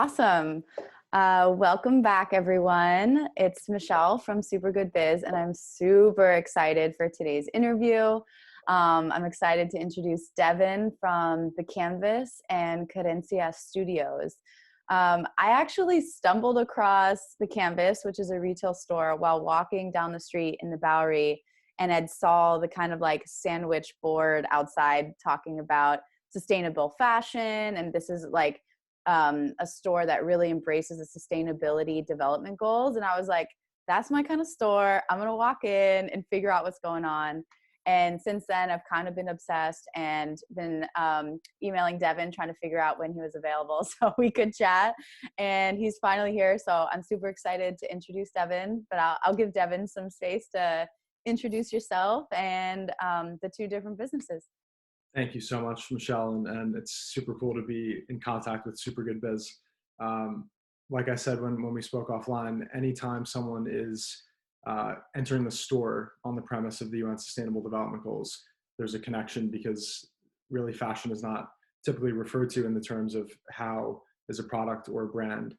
Awesome. Welcome back, everyone. It's Michelle from Good Biz, and I'm super excited for today's interview. I'm excited to introduce Devin from the Canvas and Querencia Studios. I actually stumbled across the Canvas, which is a retail store, while walking down the street in the Bowery, and I saw the kind of like sandwich board outside talking about sustainable fashion, and this is like a store that really embraces the sustainability development goals. And I was like, that's my kind of store. I'm going to walk in and figure out what's going on. And since then, I've kind of been obsessed and been emailing Devin, trying to figure out when he was available so we could chat. And he's finally here. So I'm super excited to introduce Devin, but I'll give Devin some space to introduce yourself and the two different businesses. Thank you so much, Michelle, and it's super cool to be in contact with Good Biz. Like I said when we spoke offline, anytime someone is entering the store on the premise of the UN Sustainable Development Goals, there's a connection, because really fashion is not typically referred to in the terms of how is a product or a brand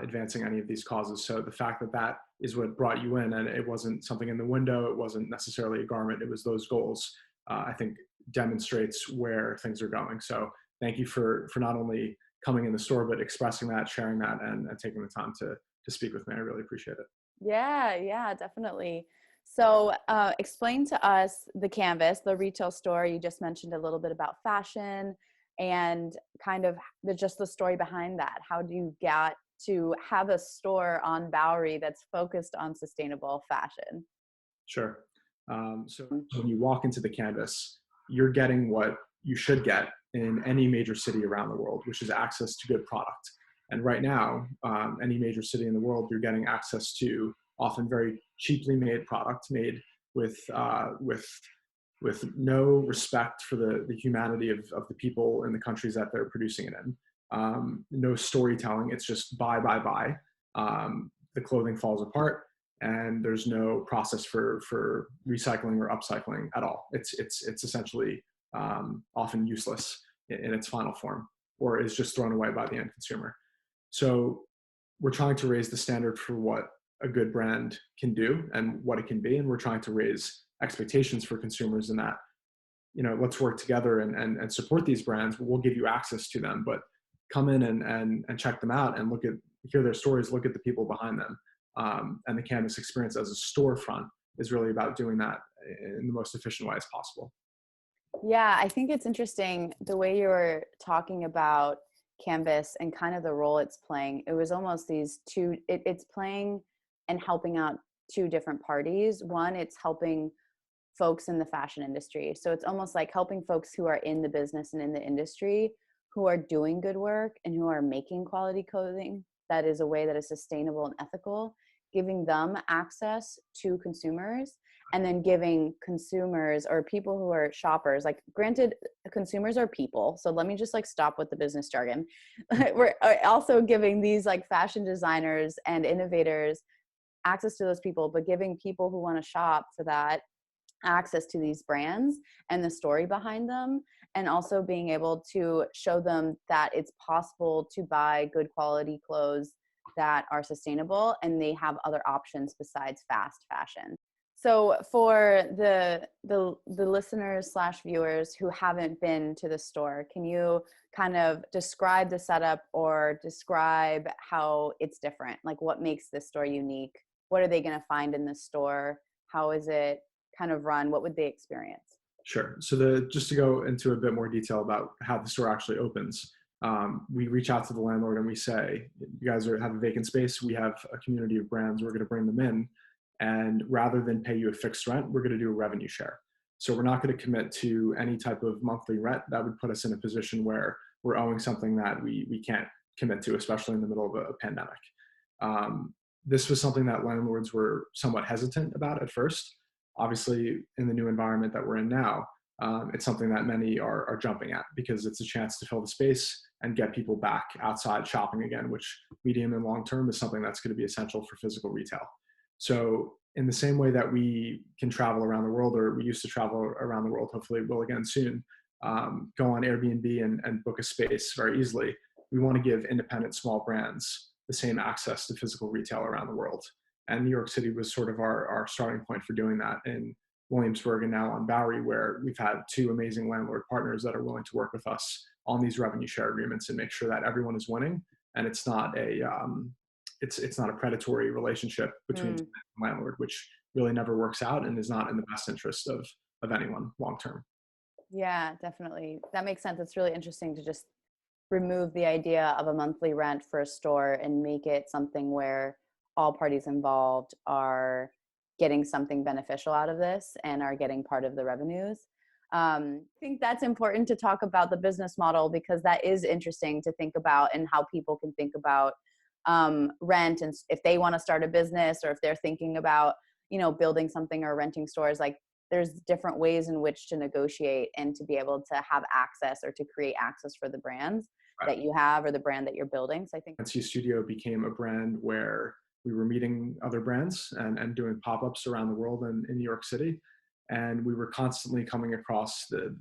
advancing any of these causes. So the fact that that is what brought you in, and it wasn't something in the window, it wasn't necessarily a garment, it was those goals, I think demonstrates where things are going. So thank you for not only coming in the store, but expressing that, sharing that, and taking the time to speak with me. I really appreciate it. Yeah, definitely. So explain to us the Canvas, the retail store. You just mentioned a little bit about fashion and kind of just the story behind that. How do you get to have a store on Bowery that's focused on sustainable fashion? Sure. So when you walk into the Canvas, you're getting what you should get in any major city around the world, which is access to good product. And right now, any major city in the world, you're getting access to often very cheaply made product made with no respect for the humanity of the people in the countries that they're producing it in. No storytelling. It's just buy. The clothing falls apart, and there's no process for recycling or upcycling at all. It's essentially often useless in its final form, or is just thrown away by the end consumer. So we're trying to raise the standard for what a good brand can do and what it can be, and we're trying to raise expectations for consumers in that, let's work together and support these brands. We'll give you access to them, but come in and check them out and hear their stories, look at the people behind them. And the Canvas experience as a storefront is really about doing that in the most efficient way as possible. Yeah, I think it's interesting the way you were talking about Canvas and kind of the role it's playing. It was almost these two, it's playing and helping out two different parties. One, it's helping folks in the fashion industry. So it's almost like helping folks who are in the business and in the industry who are doing good work and who are making quality clothing that is a way that is sustainable and ethical, giving them access to consumers, and then giving consumers or people who are shoppers, like granted, consumers are people. So let me just like stop with the business jargon. We're also giving these like fashion designers and innovators access to those people, but giving people who want to shop for that access to these brands and the story behind them, and also being able to show them that it's possible to buy good quality clothes that are sustainable and they have other options besides fast fashion. So for the listeners / viewers who haven't been to the store, can you kind of describe the setup or describe how it's different? Like what makes this store unique? What are they going to find in the store? How is it kind of run? What would they experience? Sure. So just to go into a bit more detail about how the store actually opens, we reach out to the landlord and we say, you guys have a vacant space. We have a community of brands. We're going to bring them in. And rather than pay you a fixed rent, we're going to do a revenue share. So we're not going to commit to any type of monthly rent. That would put us in a position where we're owing something that we can't commit to, especially in the middle of a pandemic. This was something that landlords were somewhat hesitant about at first. Obviously, in the new environment that we're in now, it's something that many are jumping at, because it's a chance to fill the space and get people back outside shopping again, which medium and long term is something that's going to be essential for physical retail. So in the same way that we can travel around the world, or we used to travel around the world, hopefully we'll again soon, go on Airbnb and book a space very easily. we want to give independent small brands the same access to physical retail around the world. And New York City was sort of our starting point for doing that in Williamsburg and now on Bowery, where we've had 2 amazing landlord partners that are willing to work with us on these revenue share agreements and make sure that everyone is winning. And it's not a it's not a predatory relationship between tenant and landlord, which really never works out and is not in the best interest of anyone long term. Yeah, definitely. That makes sense. It's really interesting to just remove the idea of a monthly rent for a store and make it something where all parties involved are getting something beneficial out of this and are getting part of the revenues. I think that's important to talk about the business model, because that is interesting to think about, and how people can think about rent, and if they want to start a business, or if they're thinking about, building something or renting stores. Like, there's different ways in which to negotiate and to be able to have access, or to create access for the brands that you have, or the brand that you're building. So I think NC Studio became a brand where we were meeting other brands and doing pop-ups around the world in New York City. And we were constantly coming across the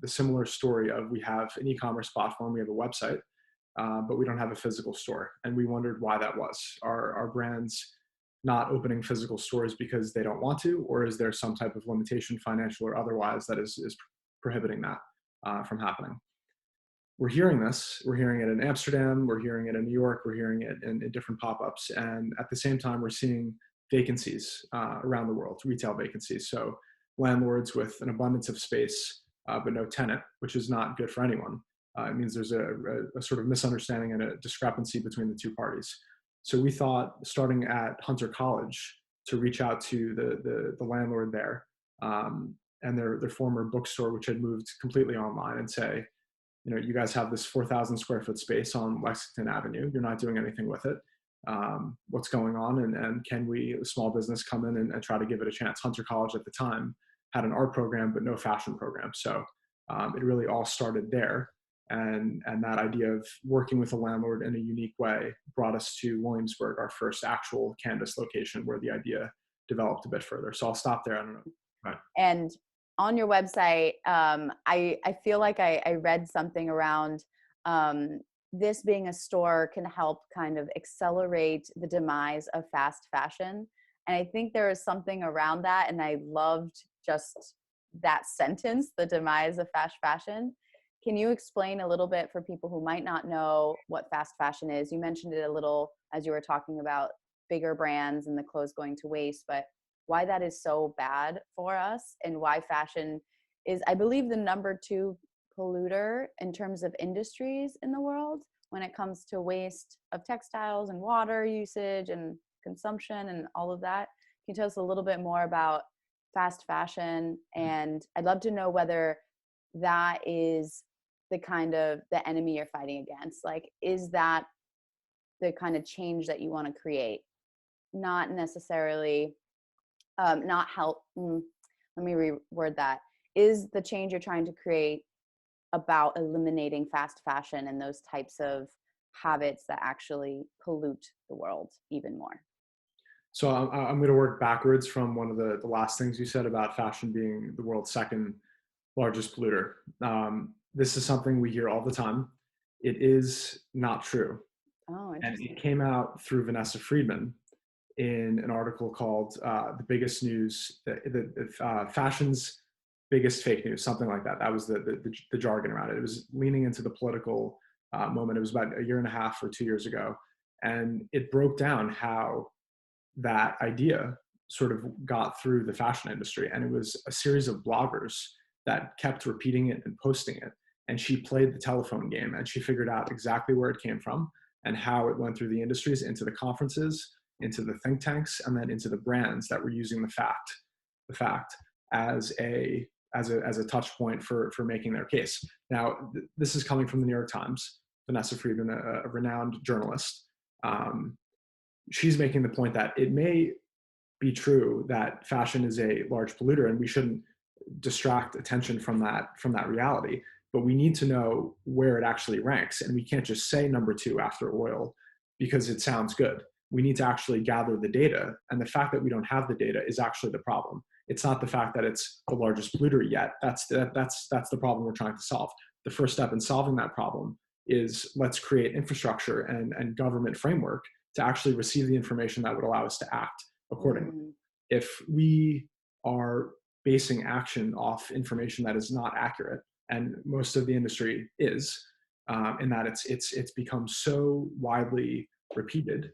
similar story of, we have an e-commerce platform, we have a website, but we don't have a physical store. And we wondered why that was. Are brands not opening physical stores because they don't want to, or is there some type of limitation, financial or otherwise, that is prohibiting that from happening? We're hearing this. We're hearing it in Amsterdam. We're hearing it in New York. We're hearing it in different pop-ups. And at the same time, we're seeing vacancies around the world, retail vacancies. So landlords with an abundance of space, but no tenant, which is not good for anyone. It means there's a sort of misunderstanding and a discrepancy between the 2 parties. So we thought, starting at Hunter College, to reach out to the landlord there and their former bookstore, which had moved completely online, and say, you guys have this 4,000 square foot space on Lexington Avenue. You're not doing anything with it. What's going on? And can we, a small business, come in and try to give it a chance? Hunter College at the time had an art program, but no fashion program. So it really all started there. And that idea of working with a landlord in a unique way brought us to Williamsburg, our first actual Canvas location, where the idea developed a bit further. So I'll stop there. I don't know. Right. And on your website, I feel like I read something around this being a store can help kind of accelerate the demise of fast fashion. And I think there is something around that. And I loved just that sentence, the demise of fast fashion. Can you explain a little bit for people who might not know what fast fashion is? You mentioned it a little as you were talking about bigger brands and the clothes going to waste, but why that is so bad for us, and why fashion is, I believe, the number 2 polluter in terms of industries in the world when it comes to waste of textiles and water usage and consumption and all of that. Can you tell us a little bit more about fast fashion? And I'd love to know whether that is the kind of the enemy you're fighting against. Like, is that the kind of change that you want to create? Not necessarily not help. Let me reword that. Is the change you're trying to create about eliminating fast fashion and those types of habits that actually pollute the world even more? So I'm going to work backwards from one of the last things you said about fashion being the world's 2nd largest polluter. This is something we hear all the time. It is not true. Oh, and interesting. it came out through Vanessa Friedman in an article called "The Biggest News," fashion's biggest fake news, something like that. That was the jargon around it. It was leaning into the political moment. It was about 1.5 years or 2 years ago, and it broke down how that idea sort of got through the fashion industry. And it was a series of bloggers that kept repeating it and posting it. And she played the telephone game, and she figured out exactly where it came from and how it went through the industries, into the conferences, into the think tanks, and then into the brands that were using the fact as a touch point for making their case. Now, this is coming from the New York Times. Vanessa Friedman, a renowned journalist, she's making the point that it may be true that fashion is a large polluter, and we shouldn't distract attention from that reality. But we need to know where it actually ranks, and we can't just say number 2 after oil because it sounds good. We need to actually gather the data, and the fact that we don't have the data is actually the problem. It's not the fact that it's the largest polluter yet. That's the problem we're trying to solve. The first step in solving that problem is let's create infrastructure and government framework to actually receive the information that would allow us to act accordingly. Mm. If we are basing action off information that is not accurate, and most of the industry is, in that it's become so widely repeated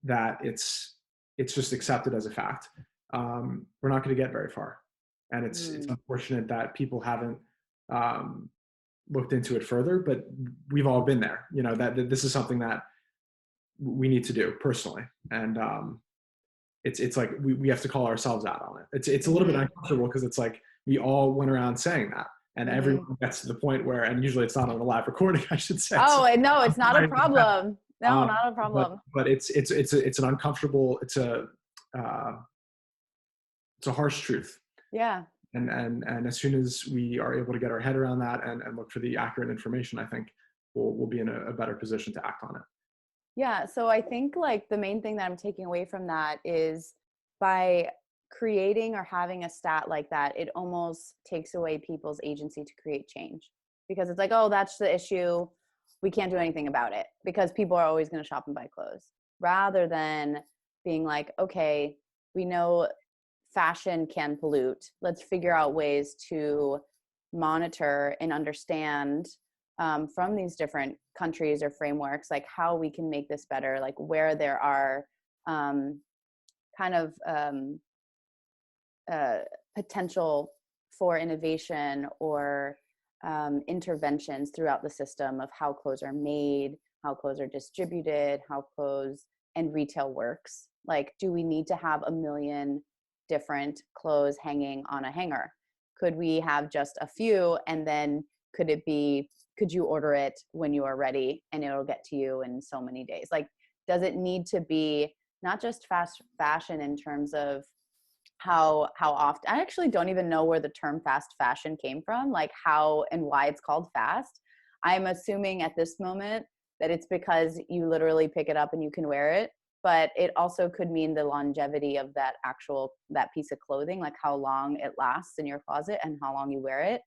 that it's just accepted as a fact, we're not going to get very far. And it's Mm. unfortunate that people haven't looked into it further, but we've all been there. You know, that this is something that we need to do personally, and it's like we have to call ourselves out on it. It's a little bit Mm-hmm. uncomfortable because it's like we all went around saying that, and Mm-hmm. everyone gets to the point where, and usually it's not on a live recording, I should say. Oh, So and no, it's not a I'm finding that, problem. No, not a problem. but it's an uncomfortable, it's a harsh truth. Yeah. And as soon as we are able to get our head around that and look for the accurate information, I think we'll be in a better position to act on it. Yeah. So I think like the main thing that I'm taking away from that is by creating or having a stat like that, it almost takes away people's agency to create change, because it's like, oh, that's the issue. We can't do anything about it because people are always going to shop and buy clothes, rather than being like, okay, we know fashion can pollute. Let's figure out ways to monitor and understand from these different countries or frameworks, like how we can make this better, like where there are kind of potential for innovation or interventions throughout the system of how clothes are made, how clothes are distributed, how clothes and retail works. Like, do we need to have a million different clothes hanging on a hanger? Could we have just a few, and then could you order it when you are ready and it'll get to you in so many days? Like, does it need to be not just fast fashion in terms of how often? I actually don't even know where the term fast fashion came from, like how and why it's called fast. I'm assuming at this moment that it's because you literally pick it up and you can wear it, but it also could mean the longevity of that piece of clothing, like how long it lasts in your closet and how long you wear it.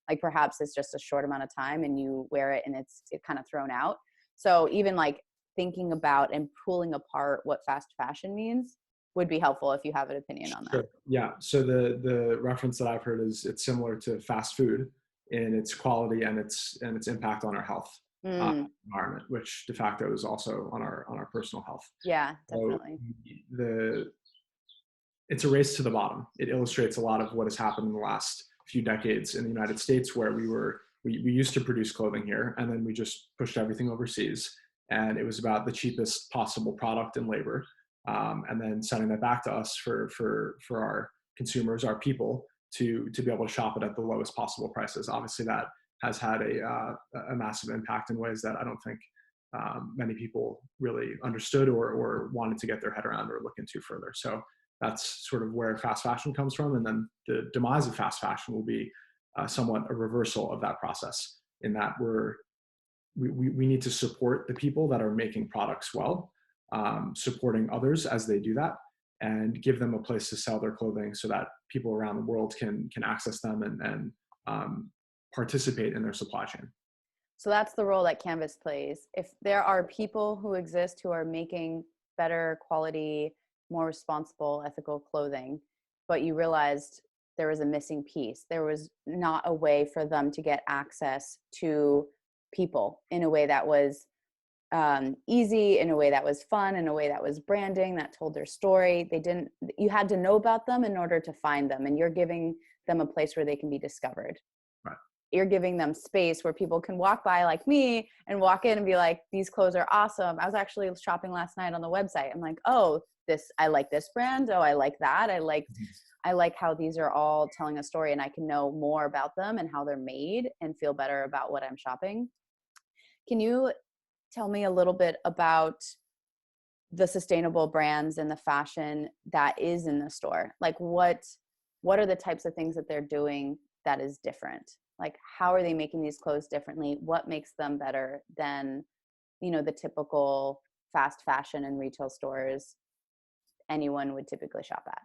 Like perhaps it's just a short amount of time and you wear it and it's kind of thrown out. So even like thinking about and pulling apart what fast fashion means would be helpful if you have an opinion on that. Sure. Yeah. So the reference that I've heard is it's similar to fast food in its quality and its impact on our health environment, which de facto is also on our personal health. Yeah, So definitely. it's a race to the bottom. It illustrates a lot of what has happened in the last few decades in the United States, where we used to produce clothing here, and then we just pushed everything overseas, and it was about the cheapest possible product and labor, and then sending that back to us for our consumers, our people, to be able to shop it at the lowest possible prices. Obviously, that has had a massive impact in ways that I don't think many people really understood or wanted to get their head around or look into further. So that's sort of where fast fashion comes from. And then the demise of fast fashion will be somewhat a reversal of that process, in that we need to support the people that are making products well, supporting others as they do that, and give them a place to sell their clothing so that people around the world can access them and participate in their supply chain. So that's the role that Canvas plays. If there are people who exist who are making better quality, more responsible, ethical clothing, but you realized there was a missing piece, there was not a way for them to get access to people in a way that was easy, in a way that was fun, in a way that was branding, that told their story. You had to know about them in order to find them, and you're giving them a place where they can be discovered. Right. You're giving them space where people can walk by like me and walk in and be like, these clothes are awesome. I was actually shopping last night on the website. I'm like, oh, I like this brand. Oh, I like that. I like how these are all telling a story, and I can know more about them and how they're made and feel better about what I'm shopping. Can you tell me a little bit about the sustainable brands and the fashion that is in the store? Like what are the types of things that they're doing that is different? Like, how are they making these clothes differently? What makes them better than, the typical fast fashion and retail stores anyone would typically shop at?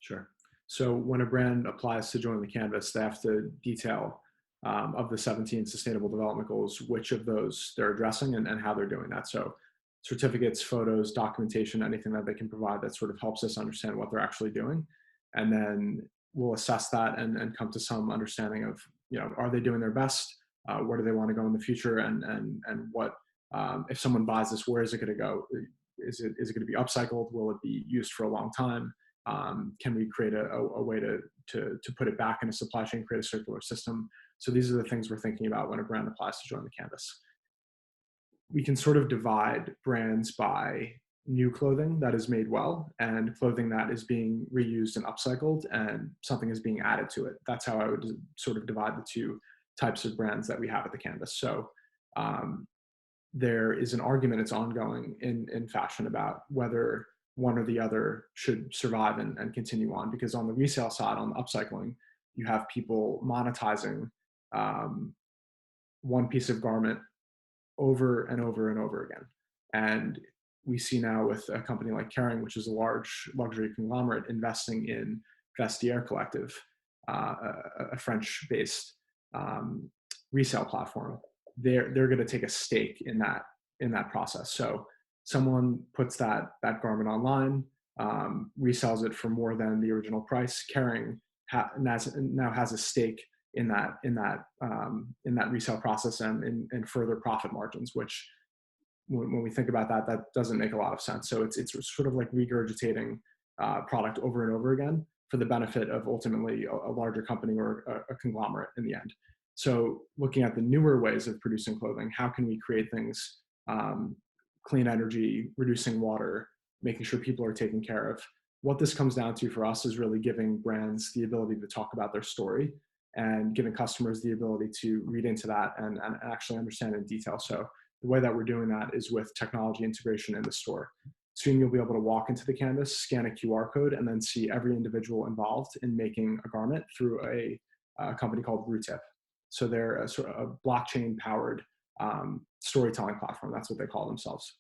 Sure. So when a brand applies to join the Canvas, they have to detail 3 things. They have to detail the product, the quality, and the supply chain. And of the 17 sustainable development goals, which of those they're addressing and how they're doing that. So certificates, photos, documentation, anything that they can provide that sort of helps us understand what they're actually doing. And then we'll assess that and come to some understanding of, are they doing their best? Where do they want to go in the future? And what, if someone buys this, where is it going to go? Is it going to be upcycled? Will it be used for a long time? Can we create a way to put it back in a supply chain, create a circular system? So these are the things we're thinking about when a brand applies to join the canvas. We can sort of divide brands by new clothing that is made well and clothing that is being reused and upcycled and something is being added to it. That's how I would sort of divide the two types of brands that we have at the canvas. So there is an argument, it's ongoing in fashion, about whether one or the other should survive and continue on, because on the resale side, on the upcycling, you have people monetizing one piece of garment over and over and over again. And we see now with a company like Kering, which is a large luxury conglomerate, investing in Vestiaire Collective, a French-based resale platform. They're going to take a stake in that process. So someone puts that garment online, resells it for more than the original price. Kering now has a stake in that resale process and in further profit margins, which when we think about that doesn't make a lot of sense. So it's sort of like regurgitating product over and over again for the benefit of ultimately a larger company or a conglomerate in the end. So looking at the newer ways of producing clothing, how can we create things, clean energy, reducing water, making sure people are taken care of? What this comes down to for us is really giving brands the ability to talk about their story and giving customers the ability to read into that and actually understand in detail. So the way that we're doing that is with technology integration in the store. Soon you'll be able to walk into the canvas, scan a QR code, and then see every individual involved in making a garment through a company called ReTip. So they're a sort of a blockchain-powered storytelling platform. That's what they call themselves.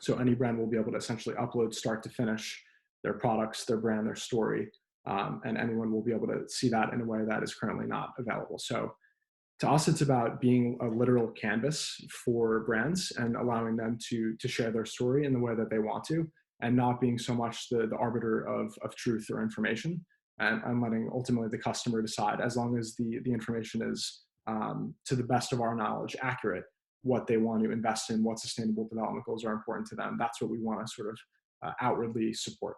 So any brand will be able to essentially upload start to finish their products, their brand, their story, and anyone will be able to see that in a way that is currently not available. So to us, it's about being a literal canvas for brands and allowing them to share their story in the way that they want to, and not being so much the arbiter of truth or information, and letting ultimately the customer decide, as long as the information is, to the best of our knowledge, accurate, what they want to invest in, what sustainable development goals are important to them. That's what we want to sort of outwardly support.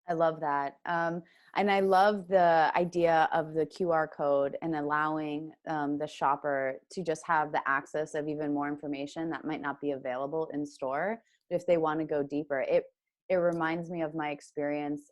I love that. And I love the idea of the QR code and allowing the shopper to just have the access of even more information that might not be available in store. But if they want to go deeper, it reminds me of my experience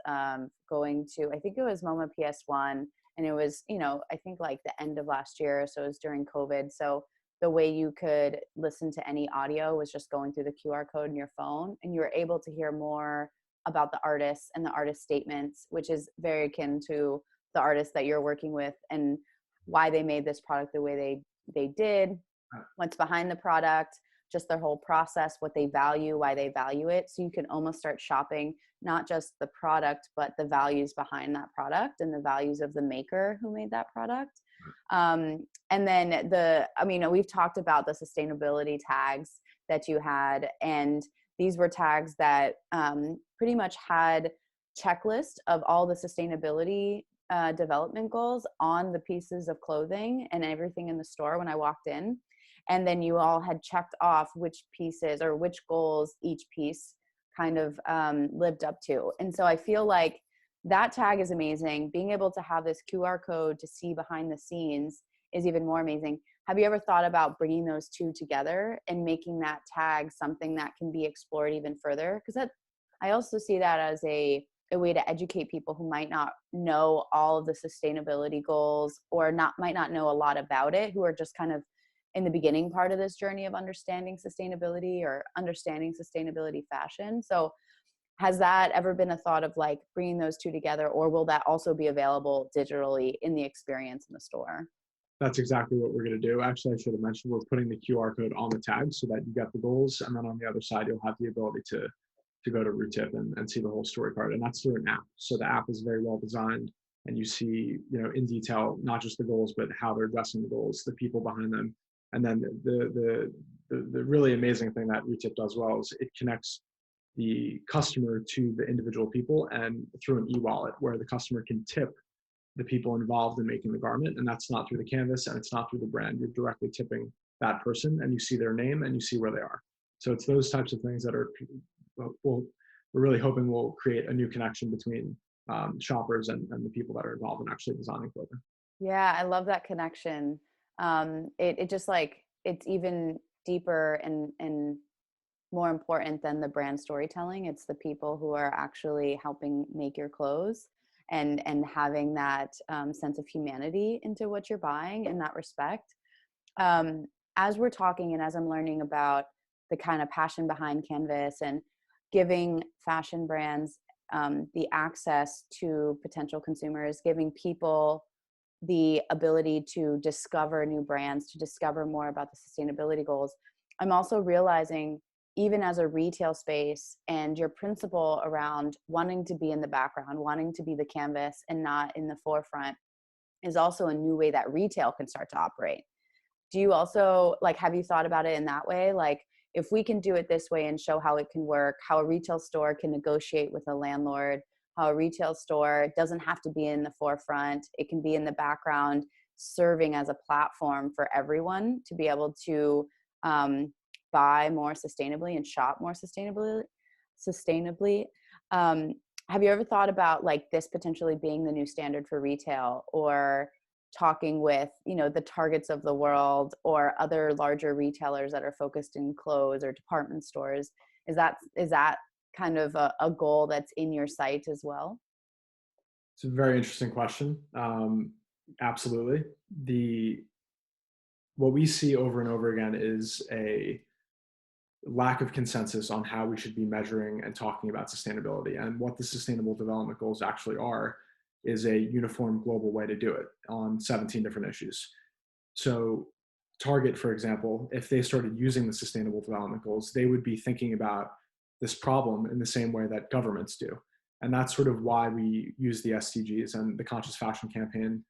going to, I think it was MoMA PS1, and it was, I think like the end of last year. So it was during COVID. So the way you could listen to any audio was just going through the QR code in your phone, and you were able to hear more about the artists and the artist statements, which is very akin to the artists that you're working with and why they made this product the way they did, what's behind the product, just their whole process, what they value, why they value it. So you can almost start shopping not just the product, but the values behind that product and the values of the maker who made that product. And then we've talked about the sustainability tags that you had, and these were tags that pretty much had checklist of all the sustainability development goals on the pieces of clothing and everything in the store when I walked in. And then you all had checked off which pieces or which goals each piece kind of lived up to. And so I feel like that tag is amazing. Being able to have this QR code to see behind the scenes is even more amazing. Have you ever thought about bringing those two together and making that tag something that can be explored even further? Because I also see that as a way to educate people who might not know all of the sustainability goals or might not know a lot about it, who are just kind of in the beginning part of this journey of understanding sustainability or understanding sustainability fashion. So has that ever been a thought of like bringing those two together, or will that also be available digitally in the experience in the store? That's exactly what we're going to do. Actually, I should have mentioned we're putting the QR code on the tag so that you get the goals, and then on the other side, you'll have the ability to go to ReTip and see the whole story card. And that's through an app. So the app is very well designed. and you see, in detail, not just the goals, but how they're addressing the goals, the people behind them. And then the really amazing thing that ReTip does well is it connects the customer to the individual people, and through an e-wallet where the customer can tip the people involved in making the garment. And that's not through the canvas, and it's not through the brand. You're directly tipping that person, and you see their name and you see where they are. So it's those types of things that are, we're really hoping will create a new connection between shoppers and the people that are involved in actually designing clothing. Yeah, I love that connection. It just like, it's even deeper and more important than the brand storytelling. It's the people who are actually helping make your clothes, and having that sense of humanity into what you're buying in that respect. As we're talking and as I'm learning about the kind of passion behind Canvas and giving fashion brands the access to potential consumers, giving people the ability to discover new brands, to discover more about the sustainability goals, I'm also realizing, even as a retail space, and your principle around wanting to be in the background, wanting to be the canvas and not in the forefront, is also a new way that retail can start to operate. Do you also, like, have you thought about it in that way? Like, if we can do it this way and show how it can work, how a retail store can negotiate with a landlord, how a retail store doesn't have to be in the forefront, it can be in the background, serving as a platform for everyone to be able to buy more sustainably and shop more sustainably. Have you ever thought about like this potentially being the new standard for retail, or talking with, the Targets of the world or other larger retailers that are focused in clothes or department stores? Is that kind of a goal that's in your sight as well? It's a very interesting question. Absolutely. What we see over and over again is a lack of consensus on how we should be measuring and talking about sustainability. And what the Sustainable Development Goals actually are is a uniform global way to do it on 17 different issues. So Target, for example, if they started using the Sustainable Development Goals, they would be thinking about this problem in the same way that governments do. And that's sort of why we use the SDGs and the Conscious Fashion Campaign,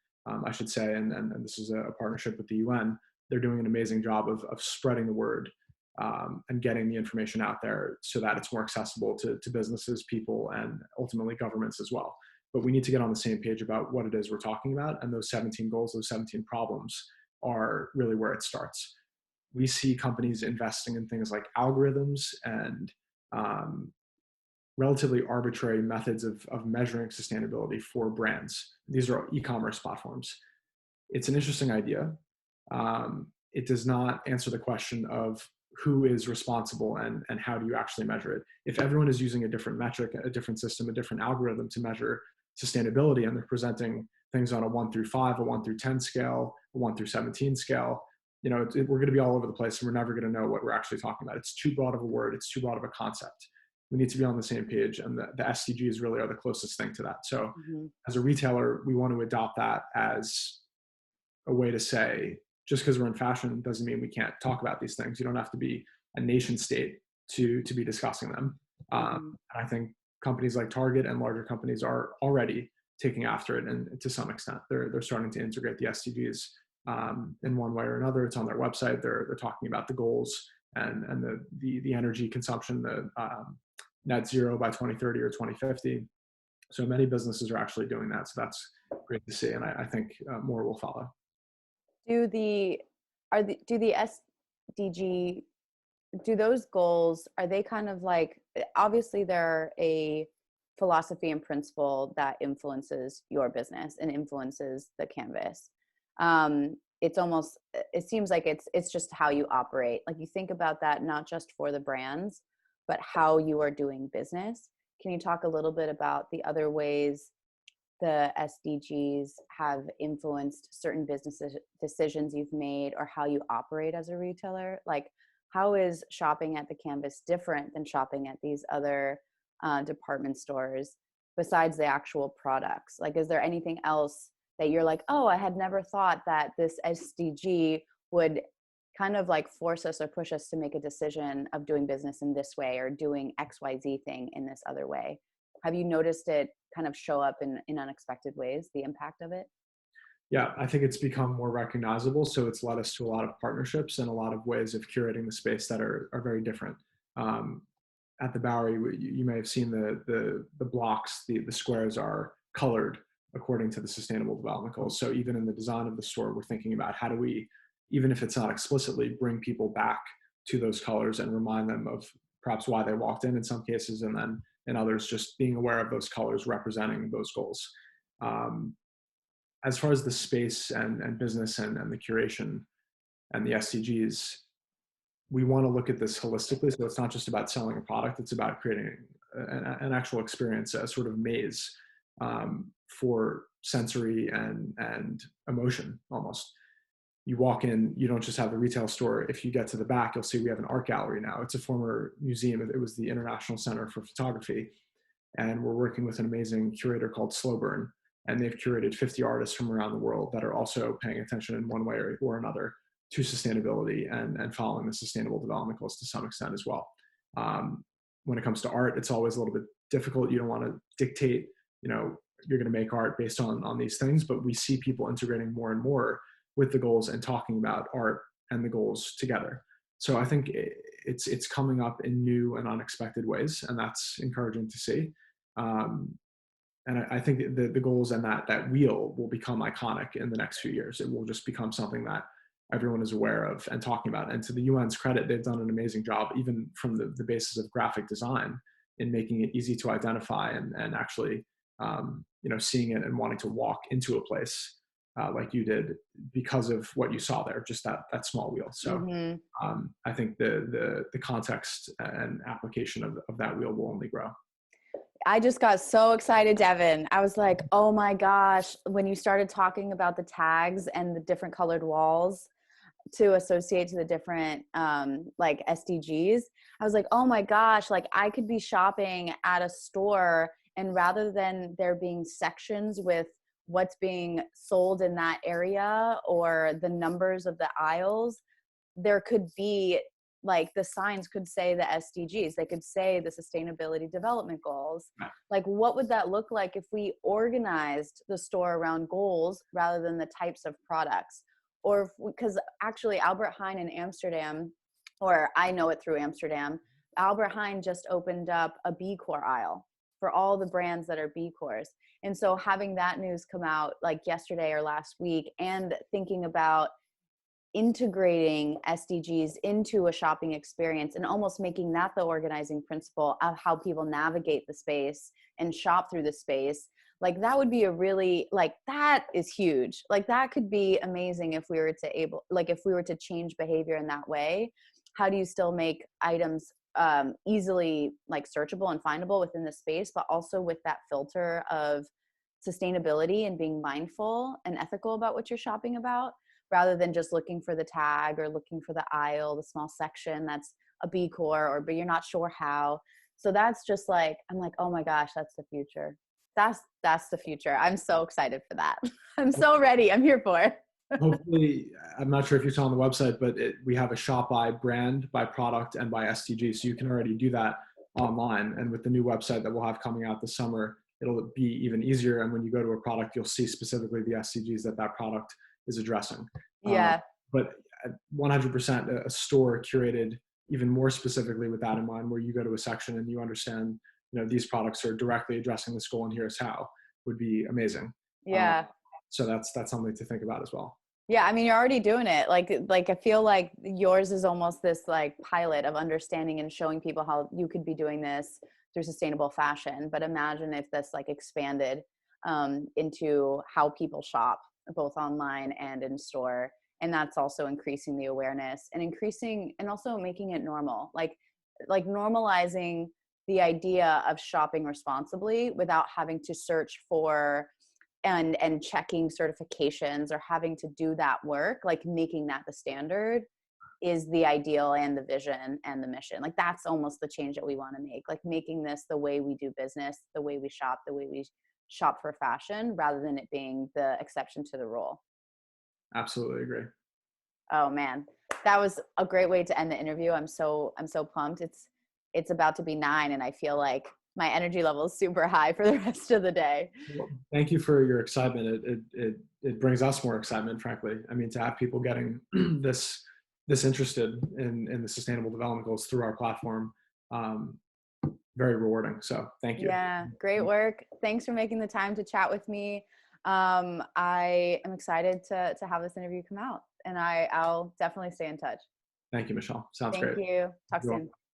I should say, and this is a partnership with the UN. They're doing an amazing job of spreading the word and getting the information out there so that it's more accessible to businesses, people, and ultimately governments as well. But we need to get on the same page about what it is we're talking about. And those 17 goals, those 17 problems are really where it starts. We see companies investing in things like algorithms and relatively arbitrary methods of measuring sustainability for brands. These are e-commerce platforms. It's an interesting idea. It does not answer the question of who is responsible and how do you actually measure it. If everyone is using a different metric, a different system, a different algorithm to measure sustainability, and they're presenting things on a 1 through 5, a 1 through 10 scale, a 1 through 17 scale, we're going to be all over the place, and we're never going to know what we're actually talking about. It's too broad of a word. It's too broad of a concept. We need to be on the same page, and the SDGs really are the closest thing to that. So as a retailer, we want to adopt that as a way to say, just because we're in fashion doesn't mean we can't talk about these things. You don't have to be a nation state to be discussing them. And I think companies like Target and larger companies are already taking after it, and to some extent, they're starting to integrate the SDGs in one way or another. It's on their website. They're talking about the goals and the energy consumption, the net zero by 2030 or 2050. So many businesses are actually doing that. So that's great to see, and I think more will follow. Do the SDG, do those goals, are they kind of like, obviously they're a philosophy and principle that influences your business and influences the canvas. It's almost, it seems like it's just how you operate. Like, you think about that not just for the brands, but how you are doing business. Can you talk a little bit about the other ways the SDGs have influenced certain business decisions you've made, or how you operate as a retailer? Like, how is shopping at the Canvas different than shopping at these other department stores besides the actual products? Like, is there anything else that you're like, oh, I had never thought that this SDG would kind of like force us or push us to make a decision of doing business in this way, or doing XYZ thing in this other way? Have you noticed it kind of show up in unexpected ways, the impact of it? Yeah, I think it's become more recognizable. So it's led us to a lot of partnerships and a lot of ways of curating the space that are very different. Um, at the Bowery, you may have seen the blocks, the squares are colored according to the Sustainable Development Goals. So even in the design of the store, we're thinking about how do we, even if it's not explicitly, bring people back to those colors and remind them of perhaps why they walked in some cases, and then in others, just being aware of those colors representing those goals. Um, as far as the space and business and the curation and the SDGs, we want to look at this holistically. So it's not just about selling a product, it's about creating an actual experience, a sort of maze for sensory and emotion almost. You walk in, you don't just have the retail store. If you get to the back, you'll see we have an art gallery now. It's a former museum. It was the International Center for Photography. And we're working with an amazing curator called Slow Burn. And they've curated 50 artists from around the world that are also paying attention in one way or another to sustainability and following the Sustainable Development Goals to some extent as well. When it comes to art, it's always a little bit difficult. You don't want to dictate, you're going to make art based on these things, but we see people integrating more and more with the goals and talking about art and the goals together. So I think it's coming up in new and unexpected ways, and that's encouraging to see. And I think the goals and that wheel will become iconic in the next few years. It will just become something that everyone is aware of and talking about. And to the UN's credit, they've done an amazing job, even from the basis of graphic design, in making it easy to identify and actually, seeing it and wanting to walk into a place like you did because of what you saw there, just that small wheel. So I think the context and application of that wheel will only grow. I just got so excited, Devin. I was like, oh my gosh, when you started talking about the tags and the different colored walls to associate to the different like SDGs, I was like, oh my gosh, like I could be shopping at a store, and rather than there being sections with what's being sold in that area or the numbers of the aisles, there could be like the signs could say the SDGs, they could say the Sustainability Development Goals. Like, what would that look like if we organized the store around goals rather than the types of products? Or because actually Albert Heijn in Amsterdam, or I know it through Amsterdam, Albert Heijn just opened up a B Corp aisle for all the brands that are B Corps. And so having that news come out like yesterday or last week, and thinking about integrating SDGs into a shopping experience and almost making that the organizing principle of how people navigate the space and shop through the space, like that would be a really, like that is huge. Like that could be amazing if we were to change behavior in that way. How do you still make items easily like searchable and findable within the space, but also with that filter of sustainability and being mindful and ethical about what you're shopping about, rather than just looking for the tag or looking for the aisle, the small section that's a B Corp, but you're not sure how. So that's just like, I'm like, oh my gosh, that's the future. That's the future. I'm so excited for that. I'm so ready. I'm here for it. Hopefully, I'm not sure if you saw on the website, but we have a shop by brand, by product, and by SDG. So you can already do that online. And with the new website that we'll have coming out this summer, it'll be even easier. And when you go to a product, you'll see specifically the SDGs that product is addressing. Yeah. But 100% a store curated even more specifically with that in mind, where you go to a section and you understand, these products are directly addressing this goal and here's how, would be amazing. Yeah. So that's something to think about as well. Yeah, I mean, you're already doing it. Like I feel like yours is almost this like pilot of understanding and showing people how you could be doing this through sustainable fashion. But imagine if this like expanded into how people shop, both online and in store. And that's also increasing the awareness and also making it normal, like normalizing the idea of shopping responsibly without having to search for and checking certifications or having to do that work. Like making that the standard is the ideal and the vision and the mission. Like that's almost the change that we want to make, like making this the way we do business, the way we shop, the way we shop for fashion, rather than it being the exception to the rule. Absolutely agree. Oh man, that was a great way to end the interview. I'm so pumped. It's about to be 9 and I feel like my energy level is super high for the rest of the day. Well, thank you for your excitement. It brings us more excitement, frankly. I mean, to have people getting this interested in the sustainable development goals through our platform, very rewarding. So thank you. Yeah, great work. Thanks for making the time to chat with me. I am excited to have this interview come out, and I'll definitely stay in touch. Thank you, Michelle. Sounds Thank great. you. Talk You're welcome. soon.